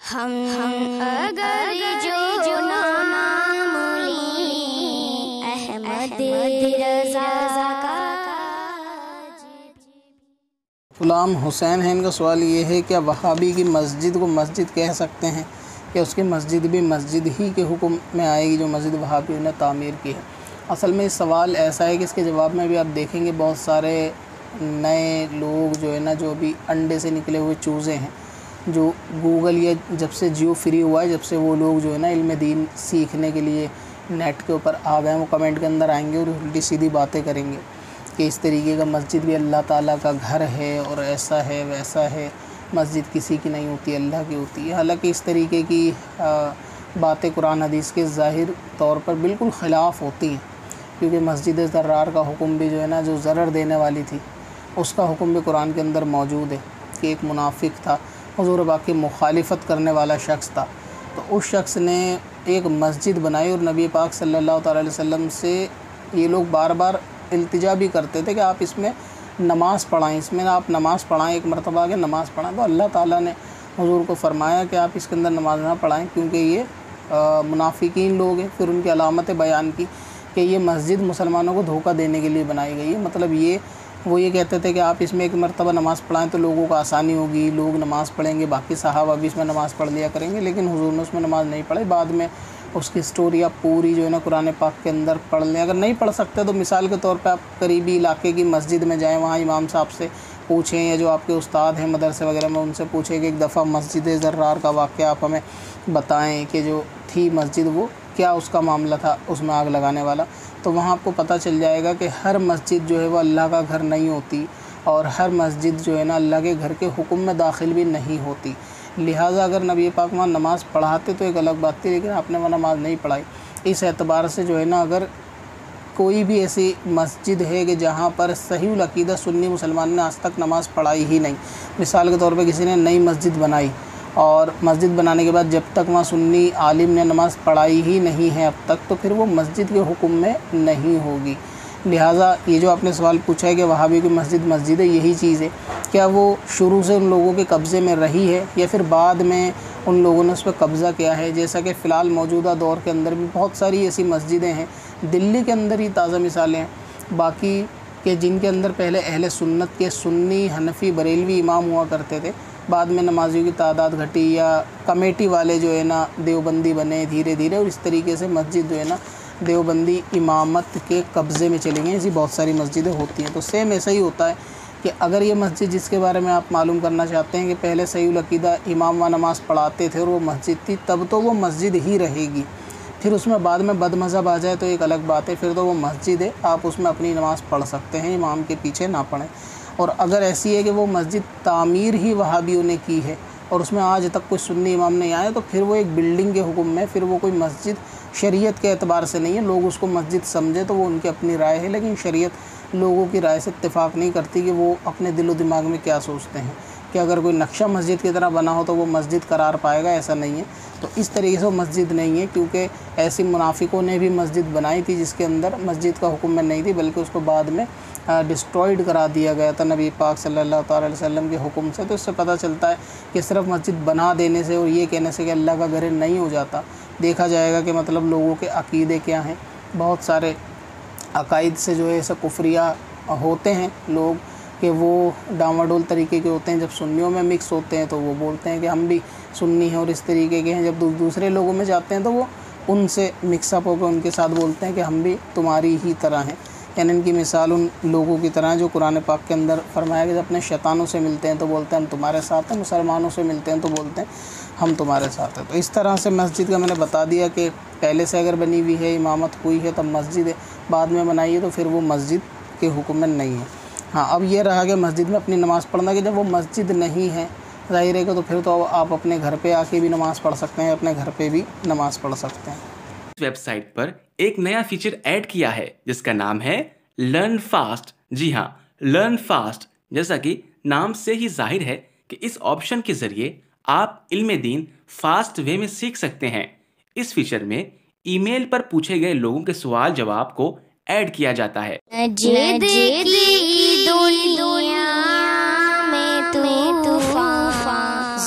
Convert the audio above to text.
हम अगर जो नाम अहमद रज़ा का। गुलाम हुसैन है, इनका सवाल ये है क्या वहाबी की मस्जिद को मस्जिद कह सकते हैं? क्या उसकी मस्जिद भी मस्जिद ही के हुक्म में आएगी जो मस्जिद वहाबी ने तामीर की है? असल में सवाल ऐसा है कि इसके जवाब में भी आप देखेंगे बहुत सारे नए लोग जो है ना, जो अभी अंडे से निकले हुए चूज़े हैं, जो गूगल या जब से जियो फ्री हुआ है, जब से वो लोग जो है ना इल्म दीन सीखने के लिए नेट के ऊपर आ गए हैं, वो कमेंट के अंदर आएंगे और उल्टी सीधी बातें करेंगे कि इस तरीके का मस्जिद भी अल्लाह ताला का घर है और ऐसा है वैसा है, मस्जिद किसी की नहीं होती, अल्लाह की होती है। हालांकि इस तरीके की बातें कुरान हदीस के ज़ाहिर तौर पर बिल्कुल ख़िलाफ़ होती हैं, क्योंकि मस्जिद ज़र्रार का हुक्म भी जो है ना, जो ज़रर देने वाली थी, उसका हुक्म भी कुरान के अंदर मौजूद है कि एक मुनाफिक था, हुज़ूर पाक की मुखालिफत करने वाला शख्स था, तो उस शख्स ने एक मस्जिद बनाई और नबी पाक सल्लल्लाहु अलैहि वसल्लम से ये लोग बार बार इल्तिजा भी करते थे कि आप इसमें नमाज़ पढ़ाएँ, इसमें आप नमाज़ पढ़ाएँ, एक मरतबा के नमाज़ पढ़ाएँ। तो अल्लाह ताला ने हुज़ूर को फरमाया कि आप इसके अंदर नमाज़ ना पढ़ाएँ, क्योंकि ये मुनाफिकीन लोग हैं। फिर उनकी अलामतें बयान की कि ये मस्जिद मुसलमानों को धोखा देने के लिए बनाई गई है। मतलब वो ये कहते थे कि आप इसमें एक मरतबा नमाज़ पढ़ाएँ तो लोगों को आसानी होगी, लोग नमाज़ पढ़ेंगे, बाकी सहाबा भी इसमें नमाज़ पढ़ लिया करेंगे। लेकिन हुज़ूर ने उसमें नमाज़ नहीं पढ़ी। बाद में उसकी स्टोरी आप पूरी जो है ना कुरान पाक के अंदर पढ़ लें। अगर नहीं पढ़ सकते तो मिसाल के तौर पे आप करीबी इलाके की मस्जिद में जाएँ, वहाँ इमाम साहब से पूछें या जो आपके उस्ताद हैं मदरसे वगैरह में, उनसे पूछें कि एक दफ़ा मस्जिद ज़र्रार का वाक़या आप हमें बताएँ कि जो थी मस्जिद वो क्या उसका मामला था उसमें आग लगाने वाला। तो वहाँ आपको पता चल जाएगा कि हर मस्जिद जो है वो अल्लाह का घर नहीं होती और हर मस्जिद जो है ना अल्लाह के घर के हुक्म में दाखिल भी नहीं होती। लिहाजा अगर नबी पाक वहाँ नमाज़ पढ़ाते तो एक अलग बात थी, लेकिन आपने वहाँ नमाज़ नहीं पढ़ाई। इस एतबार से जो है ना, अगर कोई भी ऐसी मस्जिद है कि जहाँ पर सही अक़ीदा सुन्नी मुसलमान ने आज तक नमाज़ पढ़ाई ही नहीं, मिसाल के तौर पे किसी ने नई मस्जिद बनाई और मस्जिद बनाने के बाद जब तक वहाँ सुन्नी आलिम ने नमाज़ पढ़ाई ही नहीं है अब तक, तो फिर वो मस्जिद के हुक्म में नहीं होगी। लिहाजा ये जो आपने सवाल पूछा है कि वहाबी की मस्जिद मस्जिद है, यही चीज़ है। क्या वो शुरू से उन लोगों के कब्ज़े में रही है या फिर बाद में उन लोगों ने उस पर कब्ज़ा किया है? जैसा कि फ़िलहाल मौजूदा दौर के अंदर भी बहुत सारी ऐसी मस्जिदें हैं, दिल्ली के अंदर ही ताज़ा मिसालें हैं, बाकी के जिनके अंदर पहले अहले सुन्नत के सुन्नी हनफी बरेलवी इमाम हुआ करते थे, बाद में नमाजियों की तादाद घटी या कमेटी वाले जो है ना देवबंदी बने धीरे धीरे, और इस तरीके से मस्जिद जो है ना देवबंदी इमामत के कब्ज़े में चली गई। ऐसी बहुत सारी मस्जिदें होती हैं। तो सेम ऐसा ही होता है कि अगर ये मस्जिद जिसके बारे में आप मालूम करना चाहते हैं कि पहले सही अक़ीदा इमाम व नमाज़ पढ़ाते थे और वो मस्जिद थी, तब तो वो मस्जिद ही रहेगी। फिर उसमें बाद में बदमज़हब आ जाए तो एक अलग बात है, फिर तो वो मस्जिद है, आप उसमें अपनी नमाज़ पढ़ सकते हैं, इमाम के पीछे ना पढ़ें। और अगर ऐसी है कि वो मस्जिद तामीर ही वहाबियों ने की है और उसमें आज तक कोई सुन्नी इमाम नहीं आया, तो फिर वो एक बिल्डिंग के हुक्म में, फिर वो कोई मस्जिद शरीयत के एतबार से नहीं है। लोग उसको मस्जिद समझे तो वो उनकी अपनी राय है, लेकिन शरीयत लोगों की राय से इत्तेफाक नहीं करती कि वो अपने दिलो दिमाग में क्या सोचते हैं कि अगर कोई नक्शा मस्जिद की तरह बना हो तो वो मस्जिद करार पाएगा, ऐसा नहीं है। तो इस तरीके से वो मस्जिद नहीं है, क्योंकि ऐसी मुनाफिकों ने भी मस्जिद बनाई थी जिसके अंदर मस्जिद का हुक्म में नहीं थी, बल्कि उसको बाद में डिस्ट्रॉयड करा दिया गया था नबी पाक सल्लल्लाहु अलैहि वसल्लम के हुक्म से। तो इससे पता चलता है कि सिर्फ मस्जिद बना देने से और ये कहने से कि अल्लाह का घर नहीं हो जाता। देखा जाएगा कि मतलब लोगों के अक़ीदे क्या हैं। बहुत सारे अकायद से जो है ऐसा कुफरिया होते हैं लोग कि वो डामाडोल तरीके के होते हैं। जब सुन्नियों में मिक्स होते हैं तो वो बोलते हैं कि हम भी सुन्नी हैं और इस तरीके के हैं। जब दूसरे लोगों में जाते हैं तो वो उनसे मिक्सअप होकर उनके साथ बोलते हैं कि हम भी तुम्हारी ही तरह हैं। यानी इनकी मिसाल उन लोगों की तरह जो कुरान पाक के अंदर फरमाया कि जब अपने शैतानों से मिलते हैं तो बोलते हैं हम तुम्हारे साथ हैं, मुसलमानों से मिलते हैं तो बोलते हैं हम तुम्हारे साथ हैं। तो इस तरह से मस्जिद का मैंने बता दिया कि पहले से अगर बनी हुई है, इमामत हुई है, तब मस्जिद है, बाद में बनाई है तो फिर वो मस्जिद के हुक्म में नहीं है। हाँ, अब ये रहा कि मस्जिद में अपनी नमाज़ पढ़ना, कि जब वो मस्जिद नहीं है ज़ाहिर है कि तो फिर तो आप अपने घर पे आके भी नमाज़ पढ़ सकते हैं, अपने घर पे भी नमाज़ पढ़ सकते हैं। वेबसाइट पर एक नया फीचर ऐड किया है जिसका नाम है लर्न फास्ट। जी हाँ, लर्न फास्ट। जैसा कि नाम से ही जाहिर है कि इस ऑप्शन के जरिए आप इल्म दीन फास्ट वे में सीख सकते हैं। इस फीचर में ईमेल पर पूछे गए लोगों के सवाल जवाब को ऐड किया जाता है। जिद की दुनिया में तूफान